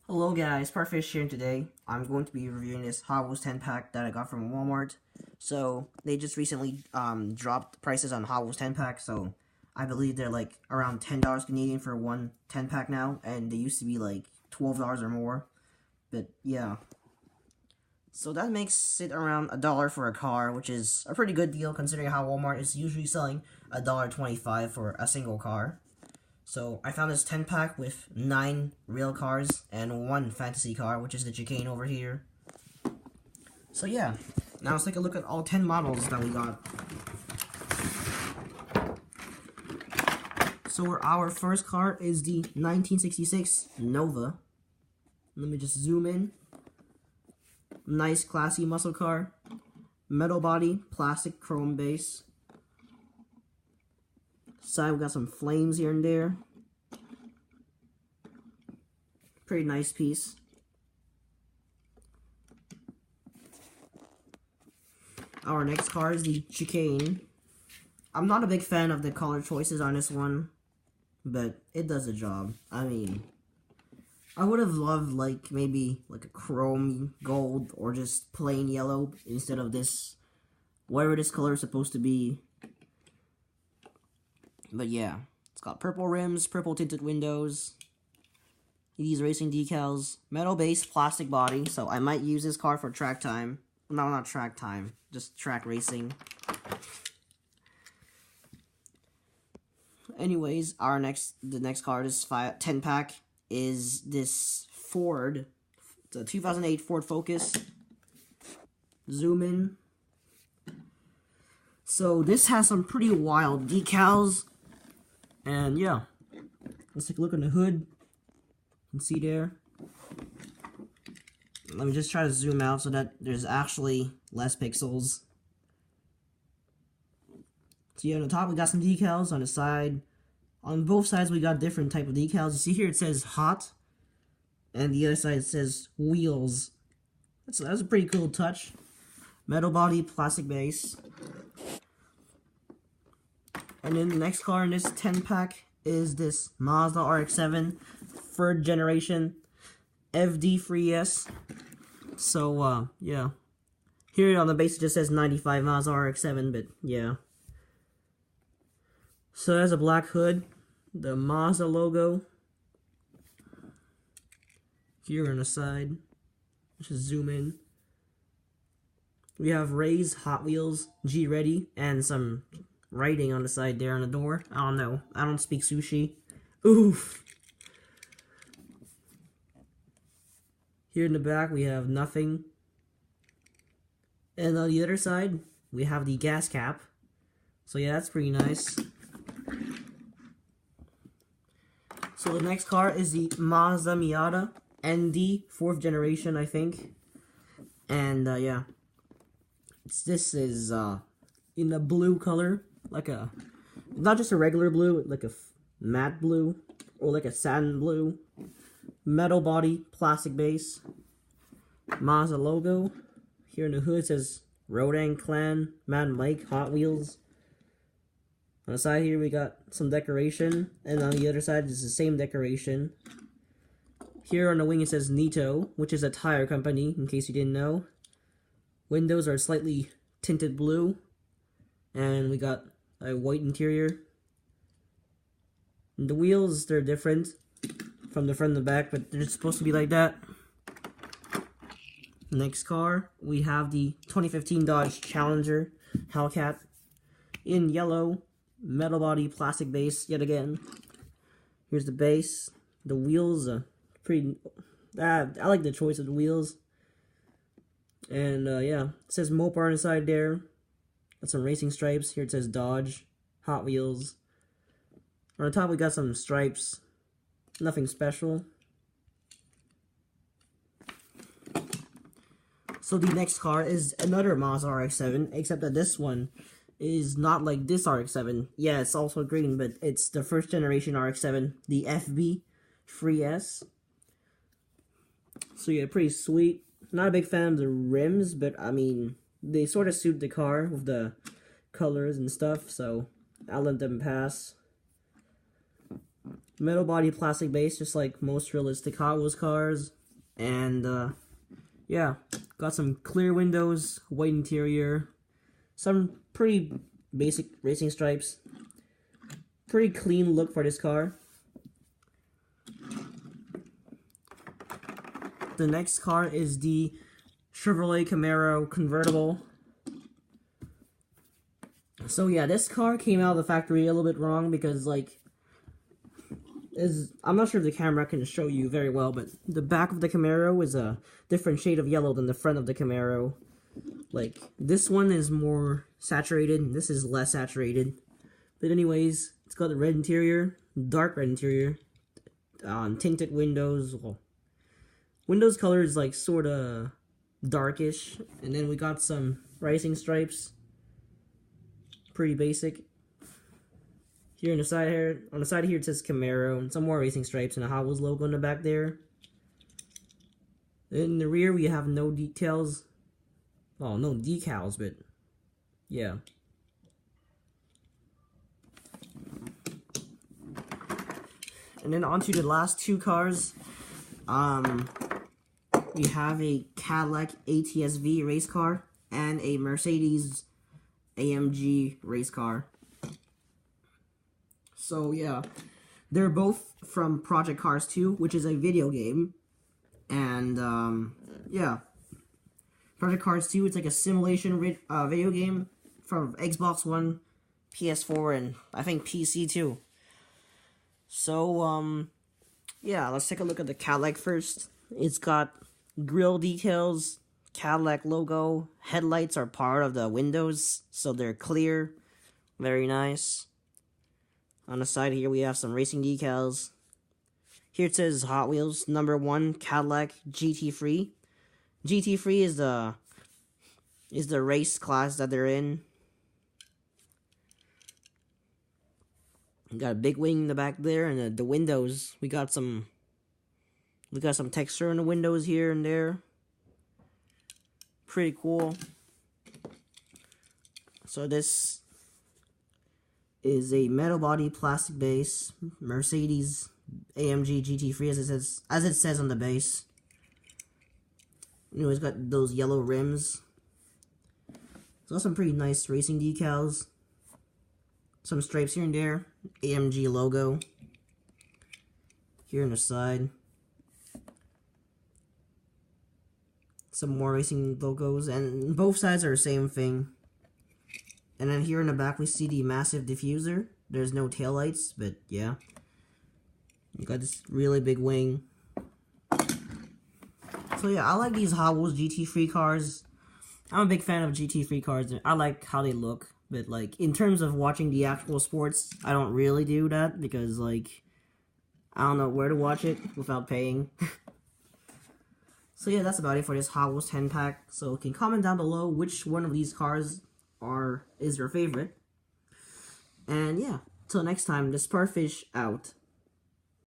Hello guys, Parfish here, and today I'm going to be reviewing this Hot Wheels 10 pack that I got from Walmart. So they just recently dropped prices on Hot Wheels 10 pack, so I believe they're like around $10 Canadian for one 10 pack now, and they used to be like $12 or more. But yeah, so that makes it around $1 for a car, which is a pretty good deal considering how Walmart is usually selling $1.25 for a single car. So I found this 10 pack with 9 real cars and 1 fantasy car, which is the chicane over here. So yeah, now let's take a look at all 10 models that we got. So our first car is the 1966 Nova. Let me just zoom in. Nice classy muscle car. Metal body, plastic chrome base. Side, we got some flames here and there. Pretty nice piece. Our next car is the chicane. I'm not a big fan of the color choices on this one, but it does the job. I mean, I would have loved like maybe like a chrome gold or just plain yellow instead of this, whatever this color is supposed to be. But yeah, it's got purple rims, purple tinted windows, these racing decals, metal base, plastic body, so I might use this car for track time. No, not track time, just track racing. Anyways, the next car, this 10 pack, is this Ford. It's a 2008 Ford Focus. Zoom in. So this has some pretty wild decals. And yeah, let's take a look in the hood. You can see there. Let me just try to zoom out so that there's actually less pixels. So yeah, on the top we got some decals. On the side, on both sides we got different type of decals. You see here it says hot, and the other side says wheels. That's a pretty cool touch. Metal body, plastic base. And then the next car in this 10 pack is this Mazda RX-7 third generation FD Free S. So yeah, here on the base it just says 95 Mazda RX-7, but yeah. So there's a black hood, the Mazda logo here on the side. Let's just zoom in. We have Ray's Hot Wheels G Ready and some writing on the side there on the door. I don't know. I don't speak sushi. Oof. Here in the back we have nothing. And on the other side we have the gas cap. So yeah, that's pretty nice. So the next car is the Mazda Miata ND 4th generation, I think. And yeah. This is in a blue color. Like a, not just a regular blue, like a matte blue, or like a satin blue. Metal body, plastic base. Mazda logo. Here in the hood it says Rodang Clan, Mountain Lake, Hot Wheels. On the side here we got some decoration, and on the other side is the same decoration. Here on the wing it says Nito, which is a tire company, in case you didn't know. Windows are slightly tinted blue, and we got a white interior. And the wheels, they're different from the front and the back, but they're supposed to be like that. Next car, we have the 2015 Dodge Challenger Hellcat in yellow, metal body, plastic base, yet again. Here's the base. The wheels are pretty... I like the choice of the wheels. And yeah, it says Mopar on the side there. Got some racing stripes. Here it says Dodge, Hot Wheels. On the top we got some stripes. Nothing special. So the next car is another Mazda RX-7, except that this one is not like this RX-7. Yeah, it's also green, but it's the first generation RX-7, the FB Free S. So yeah, pretty sweet. Not a big fan of the rims, but I mean, they sort of suit the car with the colors and stuff, so I'll let them pass. Metal body, plastic base, just like most realistic Hot Wheels cars. And yeah, got some clear windows, white interior, some pretty basic racing stripes. Pretty clean look for this car. The next car is the Chevrolet Camaro convertible. So yeah, this car came out of the factory a little bit wrong because like I'm not sure if the camera can show you very well, but the back of the Camaro is a different shade of yellow than the front of the Camaro. Like this one is more saturated, and this is less saturated. But anyways, it's got a red interior, dark red interior, tinted windows. Well, windows color is like sorta darkish, and then we got some racing stripes. Pretty basic. Here on the side here it says Camaro, and some more racing stripes and a Hot Wheels logo in the back there. In the rear we have no details. Oh, no decals, but yeah. And then onto the last two cars. We have a Cadillac ATS-V race car and a Mercedes AMG race car. So yeah, they're both from Project Cars 2, which is a video game. And yeah, Project Cars 2, it's like a simulation video game from Xbox One, PS4, and I think PC too. So yeah, let's take a look at the Cadillac first. It's got grille details, Cadillac logo, headlights are part of the windows, so they're clear, very nice. On the side here we have some racing decals. Here it says Hot Wheels #1 Cadillac GT3. GT3 is the race class that they're in. We got a big wing in the back there, and the windows, we got some texture in the windows here and there. Pretty cool. So this is a metal body, plastic base, Mercedes AMG GT3 as it says on the base. You know, it's got those yellow rims. It's got some pretty nice racing decals. Some stripes here and there. AMG logo. Here on the side. Some more racing logos, and both sides are the same thing. And then here in the back we see the massive diffuser. There's no taillights, but yeah. You got this really big wing. So yeah, I like these Hot Wheels GT3 cars. I'm a big fan of GT3 cars. I like how they look, but like in terms of watching the actual sports, I don't really do that because like I don't know where to watch it without paying. So yeah, that's about it for this Hot Wheels 10 pack. So you can comment down below which one of these cars is your favorite. And yeah, till next time, the Sparfish out.